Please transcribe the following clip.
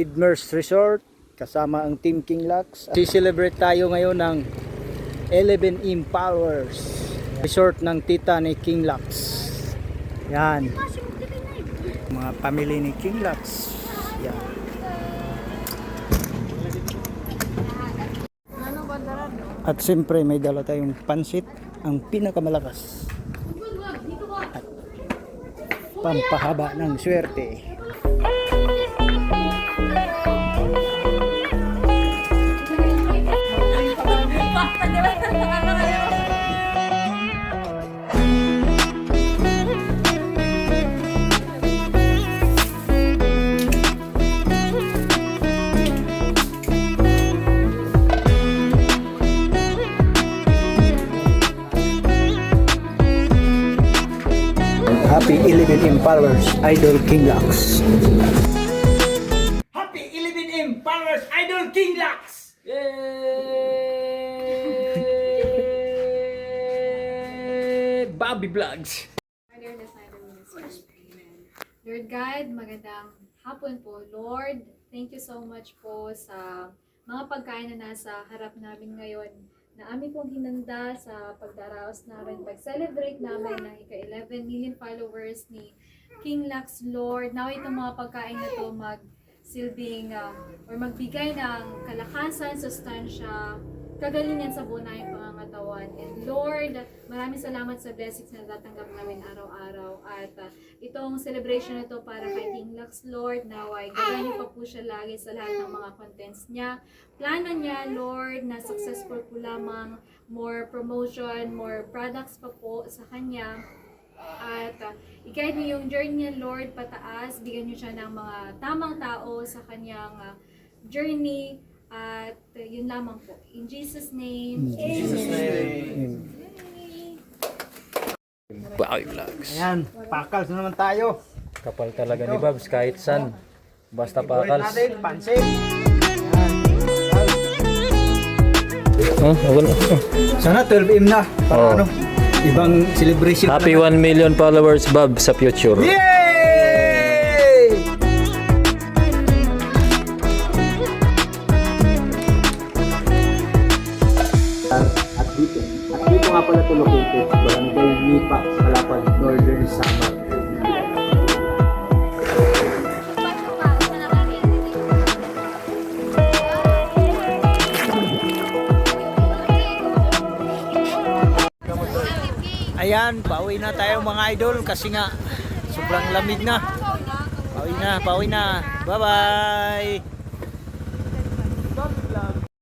Idmers Resort kasama ang Team King Lux. Si-celebrate tayo ngayon ng 11 Impalers Resort ng tita ni King Lux. Yan. Mga pamilya ni King Lux. Yan. At siyempre may dala tayong pansit, ang pinakamalakas. At pampahaba ng swerte. Happy 11 Impalers, Idol King Lux. Happy 11 Impalers, Idol King Lux! Yay! Bobby Vlogs. Lord God, magandang hapon po. Lord, thank you so much po sa mga pagkain na nasa harap namin ngayon na aming pong hinanda sa pagdaraos namin, pag-celebrate namin ng ika-11 million followers ni King Lux, Lord. Now itong mga pagkain na to magsilbing or magbigay ng kalakasan, sustansya, kagalingan sa buong aming pangangatawan. And Lord, maraming salamat sa blessings na natatanggap namin araw-araw. At itong celebration na to para kay King Lux, Lord, naway gagawin pa po siya lagi sa lahat ng mga contents niya. Plano niya, Lord, na successful po lamang, more promotion, more products pa po sa kanya. At i-guide niyo yung journey niya, Lord, pataas. Bigyan niyo siya ng mga tamang tao sa kanyang journey. At yun lamang po. In Jesus' name. In Jesus' name. Bobby Vlogs. Ayan, pakals na naman tayo. Kapal talaga ni Babs kahit san. Basta pakals. Natin, pansit. Oh, wala. Sana 12M na. Para Oh. ano, ibang celebration. Happy 1 million followers, Bob, sa future. Yay! At dito nga pala ito located, Barangay Nipa, Calapag, Northern Samar. Ayan, pauwi na tayo mga idol kasi nga sobrang lamig na. Pauwi na. Bye-bye!